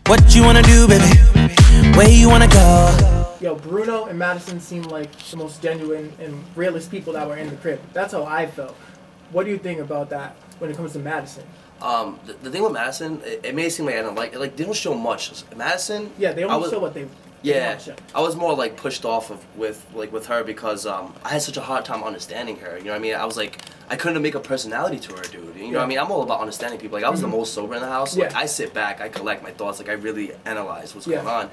What you wanna do, baby? Where you wanna go? Yo, Bruno and Madison seem like the most genuine and realist people that were in the crib. That's how I felt. What do you think about that when it comes to Madison? The thing with Madison, it may seem like I don't like it. Like, they don't show much. Madison... Yeah, they only show what they Yeah, show. I was more, like, pushed off of with her because I had such a hard time understanding her. You know what I mean? I was like, I couldn't make a personality to her, dude. You know what I mean? I'm all about understanding people. Like, I was the most sober in the house. Like, I sit back, I collect my thoughts. Like, I really analyze what's going on.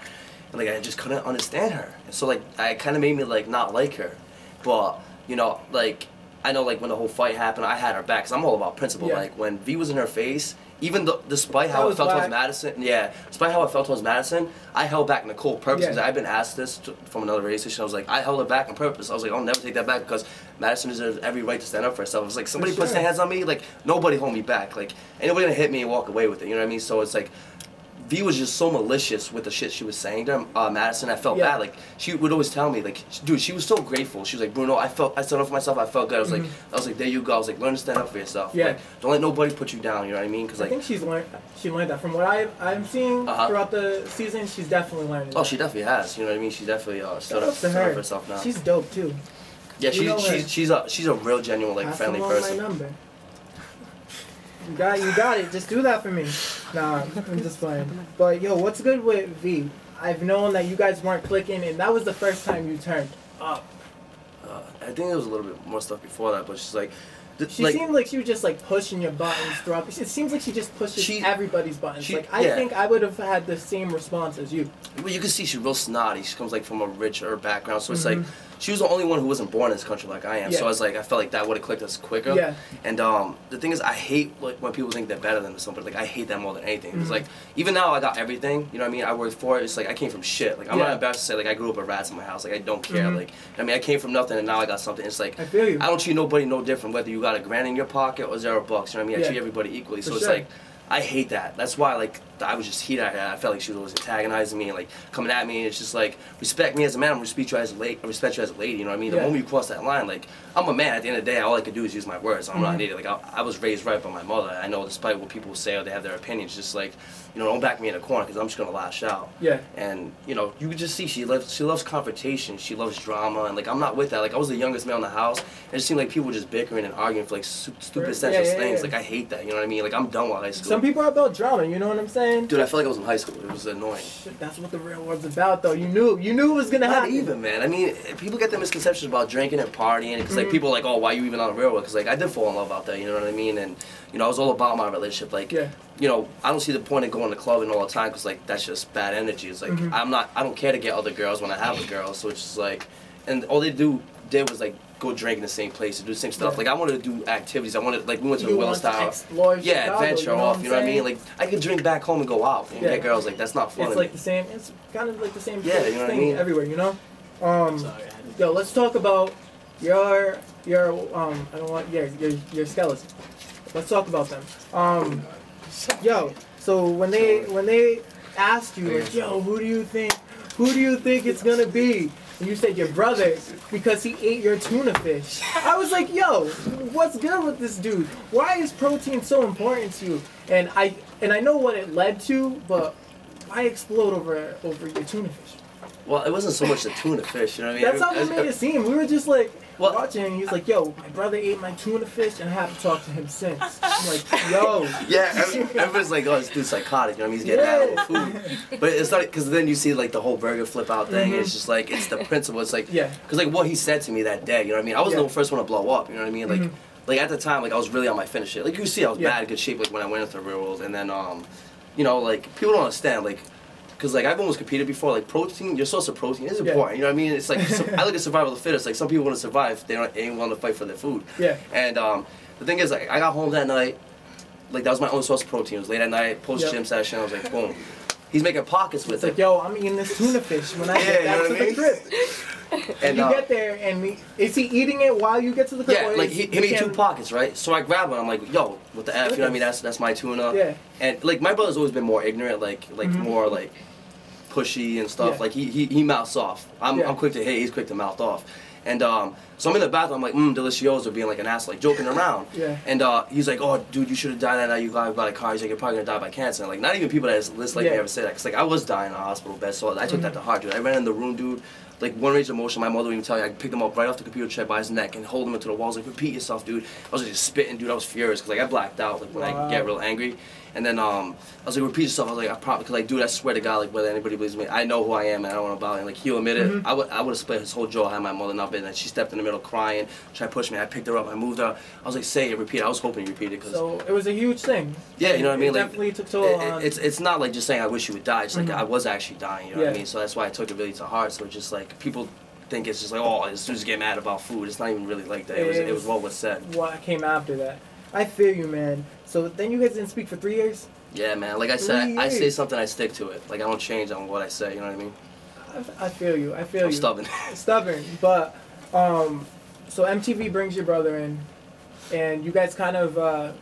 And, like, I just couldn't understand her. And so, like, it kind of made me, like, not like her. But, you know, like... I know, like, when the whole fight happened, I had her back, because I'm all about principle. Like, when V was in her face, even though, despite how I felt towards Madison, despite how I felt towards Madison, I held back Nicole purpose, because I've been asked this from another radio station. I was like, I held her back on purpose. I was like, I'll never take that back, because Madison deserves every right to stand up for herself. I was like, somebody puts their hands on me, like, nobody hold me back. Like, ain't nobody gonna hit me and walk away with it, you know what I mean? So it's like, V was just so malicious with the shit she was saying to Madison. I felt bad. Like, she would always tell me, like, dude, she was so grateful. She was like, Bruno, I stood up for myself. I felt good. I was like, there you go. I was like, learn to stand up for yourself. Like, don't let nobody put you down. You know what I mean? Because, like, I think she learned that from what I'm seeing throughout the season. She's definitely learning. Oh, she definitely has. You know what I mean? She definitely stood up for herself now. She's dope too. Yeah, she's a real genuine, like, friendly person. My number. You got it. Just do that for me. Nah, I'm just playing. But yo, what's good with V? I've known that you guys weren't clicking, and that was the first time you turned up. I think there was a little bit more stuff before that, but she's like... She seemed like she was just like pushing your buttons throughout. It seems like she just pushes everybody's buttons. I think I would have had the same response as you. Well, you can see she's real snotty. She comes like from a richer background, so it's like she was the only one who wasn't born in this country like I am. So I was like, I felt like that would have clicked us quicker. And the thing is, I hate like when people think they're better than somebody. Like, I hate that more than anything. It's like, even now I got everything. You know what I mean? I worked for it. It's like I came from shit. Like, I'm not embarrassed to say like I grew up with rats in my house. Like, I don't care. Like, I mean, I came from nothing and now I got something. It's like, I feel you. I don't treat nobody no different whether you got $1,000 in your pocket or $0. You know what I mean? I treat everybody equally. So it's like, I hate that. That's why, like, I was just heated at her. I felt like she was always antagonizing me and, like, coming at me. And it's just like, respect me as a man. I respect you as a lady. You know what I mean? The moment you cross that line, like, I'm a man. At the end of the day, all I could do is use my words. I'm not an idiot. Like, I was raised right by my mother. I know, despite what people say or they have their opinions, just like, you know, don't back me in a corner because I'm just gonna lash out. And you know, you could just see she loves confrontation. She loves drama, and like, I'm not with that. Like, I was the youngest male in the house. And it just seemed like people were just bickering and arguing for like stupid senseless things. Like, I hate that. You know what I mean? Like, I'm done with high school. Some people are about drama. You know what I'm saying? Dude, I felt like I was in high school. It was annoying. Shit, that's what the real world's about, though. You knew it was gonna happen. Not even, man. I mean, people get the misconceptions about drinking and partying because like people are like, oh, why are you even on the real world? Because like I did fall in love out there. You know what I mean? And you know, I was all about my relationship. Like, you know, I don't see the point in going to clubbing all the time because like that's just bad energy. It's like I don't care to get other girls when I have a girl. So it's just like, and all they did was like go drink in the same place and do the same stuff. Like, I wanted to do activities. I wanted, like, we went to the Willis Tower. Adventure off. You know what I mean? Like, I could drink back home and go out and get girls. Like, that's not fun. It's like the same. It's kind of like the same you know thing what I mean? everywhere. You know. Yo, let's talk about your skeleton. Let's talk about them. Yo, so when they asked you like, yo, who do you think it's gonna be? And you said your brother because he ate your tuna fish. I was like, yo, what's good with this dude? Why is protein so important to you? And I know what it led to, but why explode over your tuna fish? Well, it wasn't so much the tuna fish, you know what I mean? That's how we made it seem. We were just like watching, and he's like, yo, my brother ate my tuna fish, and I haven't talked to him since. I'm like, yo. Yeah, everyone's like, oh, this dude's psychotic, you know what I mean? He's getting animal food. But it's not, because then you see, like, the whole burger flip out thing, and it's just like, it's the principle. It's like, because, like, what he said to me that day, you know what I mean? I wasn't the first one to blow up, you know what I mean? Like at the time, like, I was really on my finish shit. Like, you see, I was bad, good shape, like, when I went into the real world, and then, you know, like, people don't understand, like, because, like, I've almost competed before, like, protein, your source of protein is important, you know what I mean? It's like, I look at survival of the fittest. Like, some people want to survive, they ain't willing to fight for their food. And the thing is, like, I got home that night, like, that was my only source of protein. It was late at night, post-gym session, I was like, boom. He's making pockets with it. It's like, yo, I'm eating this tuna fish when I get back to the crib. And you get there, and is he eating it while you get to the crib? Yeah, like, he made 2 pockets, right? So I grab it, I'm like, yo, what the F, you know what I mean? That's my tuna. And, like, my brother's always been more ignorant, like more, like, pushy and stuff. Like, he mouths off. I'm quick to hit, he's quick to mouth off. And so So I'm in the bathroom, I'm like, delicioso, being like an ass, like joking around. Yeah. And he's like, oh, dude, you should have died that night. You got a car. He's like, you're probably gonna die by cancer. And, like, not even people that list like me ever say that. Cause like I was dying in a hospital bed, so I took that to heart, dude. I ran in the room, dude. Like one range of motion, my mother would even tell you, I picked him up right off the computer chair by his neck and hold him into the walls, like, repeat yourself, dude. I was just spitting, dude. I was furious because like I blacked out, like when I get real angry. And then I was like, repeat yourself. I was like, I probably, cause like, dude, I swear to God, like whether anybody believes me, I know who I am and I don't want to bother. And like he'll admit it. I would have split his whole jaw had my mother not been there. She stepped in the middle crying, tried to push me. I picked her up, I moved her. I was like, say it, repeat it. I was hoping you repeat it. Cause so it was a huge thing. Yeah, you know what I mean? It like, definitely took toll on. It's not like just saying I wish you would die. It's like I was actually dying. You know what I mean? So that's why I took it really to heart. So it's just like people think it's just like, oh, as soon as you get mad about food, it's not even really like that. It was what was said. What came after that? I feel you, man. So then you guys didn't speak for 3 years? Yeah, man. Like I said, I say something, I stick to it. Like I don't change on what I say. You know what I mean? I feel you. I feel you. I'm stubborn. Stubborn, but so MTV brings your brother in, and you guys kind of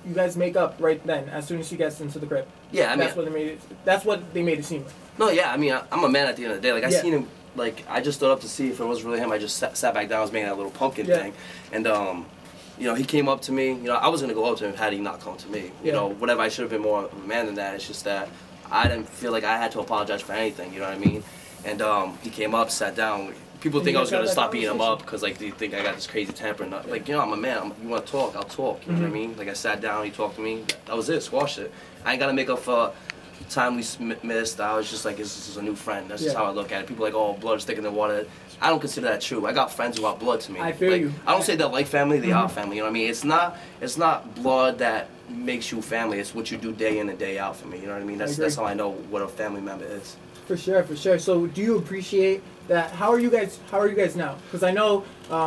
you guys make up right then as soon as she gets into the crib. Yeah, I mean that's what they made it seem like. No, yeah, I mean I'm a man at the end of the day. Like I seen him. Like I just stood up to see if it was really him. I just sat back down. I was making that little pumpkin thing, and you know, he came up to me. You know, I was gonna go up to him had he not come to me. You know, whatever. I should have been more of a man than that. It's just that I didn't feel like I had to apologize for anything. You know what I mean? And he came up, sat down. People think I was gonna stop beating him up because like they think I got this crazy temper. And like, you know, I'm a man. You want to talk? I'll talk. You know what I mean? Like I sat down. He talked to me. That was it. Squashed it. I ain't gotta make up for time we missed. I was just like, this is a new friend. That's just how I look at it. People are like, oh, blood is thicker than water. I don't consider that true. I got friends who are blood to me. I feel you. I don't say they're like family, they are family. You know what I mean? It's not blood that makes you family. It's what you do day in and day out for me. You know what I mean? That's how I know what a family member is. For sure. So do you appreciate that? How are you guys now? Because I know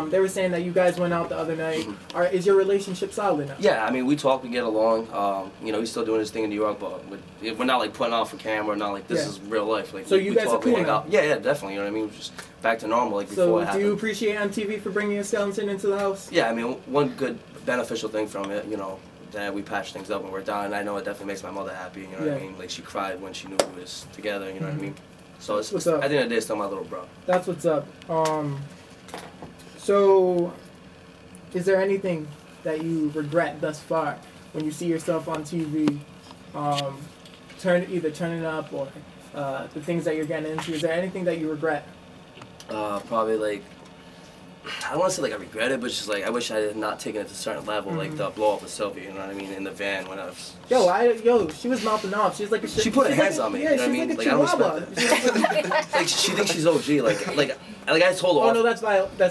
they were saying that you guys went out the other night. Is your relationship solid now? Yeah, I mean we talk, we get along. You know, he's still doing his thing in New York, but we're not like putting on for camera. Not like this is real life. Like so you guys are cool now? Yeah, definitely. You know what I mean? Just back to normal like before it happened. So do you appreciate MTV for bringing a skeleton into the house? Yeah, I mean one good beneficial thing from it, you know, that we patched things up when we're down, and I know it definitely makes my mother happy. You know what I mean? Like she cried when she knew we was together. You know what I mean? So it's, at the end of the day, it's still my little bro. That's what's up. So, is there anything that you regret thus far when you see yourself on TV, either turning up or the things that you're getting into? Is there anything that you regret? Probably like, I don't want to say like I regret it, but just like I wish I had not taken it to a certain level, like the blow up with Sylvia, you know what I mean, in the van when I was. Yo, she was mouthing off. She's like a. She put her hands on me. Yeah, you know what I mean? Like I don't respect that. Like she thinks she's OG. Like I told her. Oh no, that's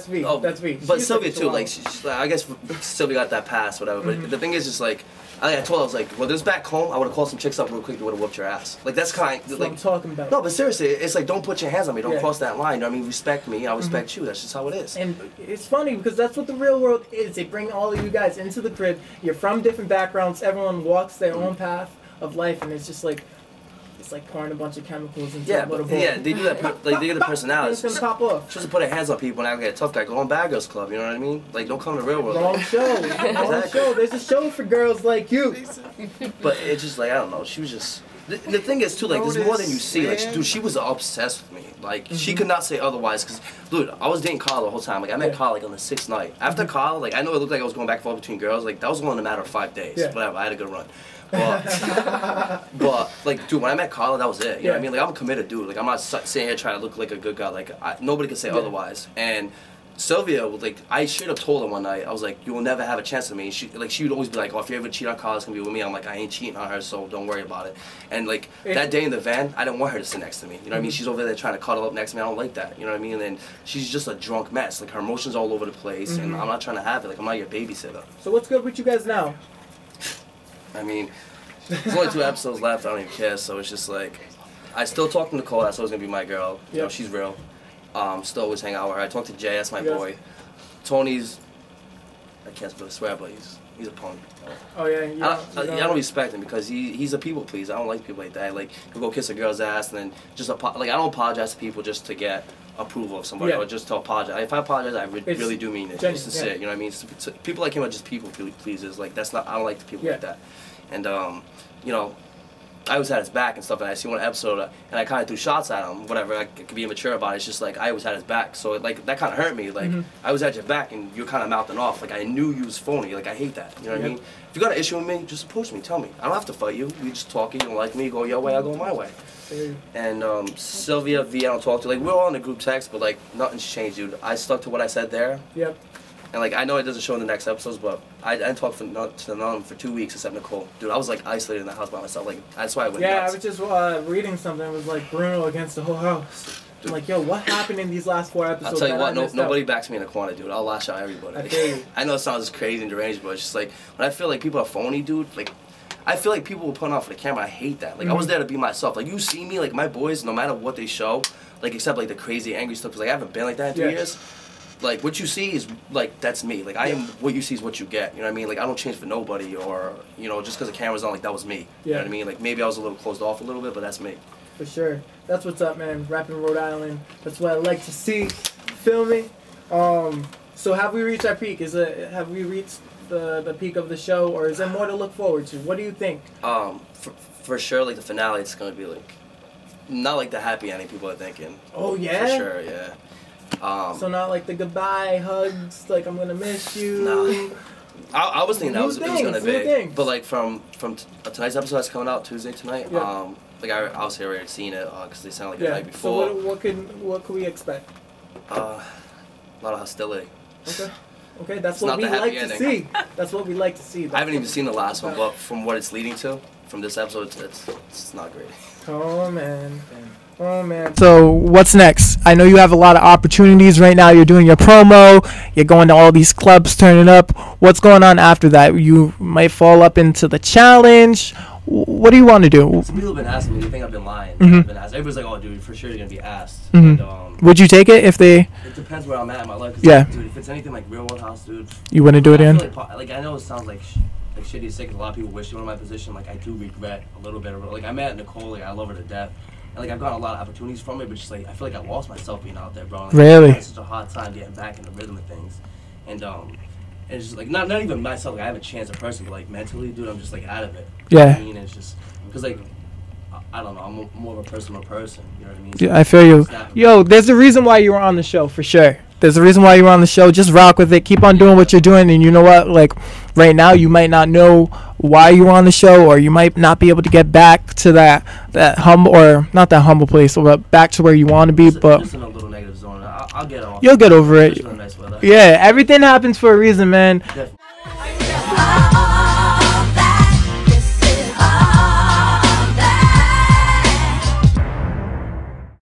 V. Oh, that's V. But Sylvia too. Like she's like, I guess Sylvia got that pass, whatever. But the thing is, just like. I told her, I was like, well, this back home, I would have called some chicks up real quick, they would have whooped your ass. Like, that's kind of, like... what I'm talking about. No, but seriously, it's like, don't put your hands on me, don't cross that line, you know what I mean? Respect me, I'll respect you, that's just how it is. And it's funny, because that's what the real world is. They bring all of you guys into the crib, you're from different backgrounds, everyone walks their own path of life, and it's just like... It's like pouring a bunch of chemicals into a little bowl. Yeah, they do that, like, they get the personality. It's gonna pop off. Just to put their hands on people and act like a tough guy, go on Bad Girls Club, you know what I mean? Like, don't come to the real world. Wrong show. Wrong show. There's a show for girls like you. But it's just like, I don't know, she was just... The thing is, too, like, there's more than you see. Like, dude, she was obsessed with me. Like, she could not say otherwise, because, dude, I was dating Carl the whole time. Like, I met Carl, like, on the 6th night. After Carl, like, I know it looked like I was going back and forth between girls. Like, that was only in a matter of 5 days. Whatever, I had a good run. But like, dude, when I met Carla, that was it. You know what I mean? Like, I'm a committed dude. Like, I'm not sitting here trying to look like a good guy. Like, nobody can say otherwise. And Sylvia, like, I straight up told her one night, I was like, you will never have a chance with me. She would always be like, oh, if you ever cheat on Carla, it's gonna be with me. I'm like, I ain't cheating on her, so don't worry about it. And like, that day in the van, I didn't want her to sit next to me. You know what I mean? She's over there trying to cuddle up next to me. I don't like that. You know what I mean? And then she's just a drunk mess. Like, her emotions all over the place, and I'm not trying to have it. Like, I'm not your babysitter. So what's good with you guys now? I mean, there's only 2 episodes left. I don't even care. So it's just like, I still talk to Nicole. That's always gonna be my girl. You know, she's real. Still always hang out with her. I talk to Jay. That's my boy. Tony's, I can't swear, but he's a punk. Oh yeah. I don't respect him because he's a people pleaser. I don't like people like that. Like, he'll go kiss a girl's ass and then just like, I don't apologize to people just to get approval of somebody or just to apologize. If I apologize, I really do mean it. It's sincere. You know what I mean? People like him are just people pleasers. Like, that's not. I don't like the people like that. And you know, I always had his back and stuff, and I see one episode, and I kind of threw shots at him, whatever, I could be immature about it. It's just like, I always had his back, so like, that kind of hurt me, like, I was at your back, and you're kind of mouthing off, like, I knew you was phony, like, I hate that, you know what I mean? If you got an issue with me, just approach me, tell me. I don't have to fight you, we just talk, you don't like me, you go your way, I go my way. And Sylvia V, I don't talk to, like, we're all in the group text, but like, nothing's changed, dude. I stuck to what I said there. Yep. And like, I know it doesn't show in the next episodes, but I didn't talk to none for 2 weeks except Nicole. Dude, I was like isolated in the house by myself. Like, that's why I went nuts. I was just reading something. It was like Bruno against the whole house. I'm like, yo, what happened in these last 4 episodes? I'll tell you what, nobody backs me in a corner, dude. I'll lash out everybody. I know it sounds crazy and deranged, but it's just like, when I feel like people are phony, dude, like, I feel like people will put on for the camera. I hate that. Like, I was there to be myself. Like, you see me, like, my boys, no matter what they show, like, except like the crazy, angry stuff, because like, I haven't been like that in 3 years. Like, what you see is, like, that's me. Like, I am, what you see is what you get. You know what I mean? Like, I don't change for nobody, or, you know, just because the camera's on, like, that was me. You know what I mean? Like, maybe I was a little closed off a little bit, but that's me. For sure. That's what's up, man. Rapping Rhode Island. That's what I like to see. Filming. So have we reached our peak? Have we reached the peak of the show, or is there more to look forward to? What do you think? For sure, like, the finale, it's going to be, like, not like the happy ending people are thinking. Oh, yeah? For sure, yeah. So not like the goodbye hugs, like I'm gonna miss you. Nah. I was thinking that was gonna be, but like from tonight's episode that's coming out Tuesday tonight. Like I obviously already seen it because they sound like the night before. So what can we expect? A lot of hostility. Okay, that's what we like to see. That's what we like to see. I haven't even seen the last one, but from what it's leading to, from this episode, it's not great. Oh man. Oh man. So what's next? I know you have a lot of opportunities right now. You're doing your promo. You're going to all these clubs, turning up. What's going on after that? You might fall up into the challenge. What do you want to do? Some people have been asking me. They think I've been lying. I've been asked. Everybody's like, "Oh, dude, for sure you're gonna be asked." And, would you take it if they? It depends where I'm at in my life. Like, dude, if it's anything like Real World House, dude. You wouldn't do it again? Like I know it sounds like shitty to say, 'cause a lot of people wish they were in my position. Like I do regret a little bit of it. Like I met Nicole. Like I love her to death. And like I've gotten a lot of opportunities from it, but just like I feel like I lost myself being out there, bro. Like, really? I had such a hard time getting back in the rhythm of things, and it's just like not even myself. Like I have a chance of person, but like mentally, dude, I'm just like out of it. Yeah. You know what I mean, it's just because like I don't know, I'm more of a personal person. You know what I mean? So yeah, I feel you. Yo, there's a reason why you were on the show for sure. There's a reason why you were on the show. Just rock with it. Keep on doing what you're doing. And you know what? Like, right now, you might not know why you were on the show, or you might not be able to get back to that humble, or not that humble place, but back to where you want to be. But just in a little negative zone. I'll get off. You'll get over it. Nice weather. Yeah, everything happens for a reason, man. Definitely.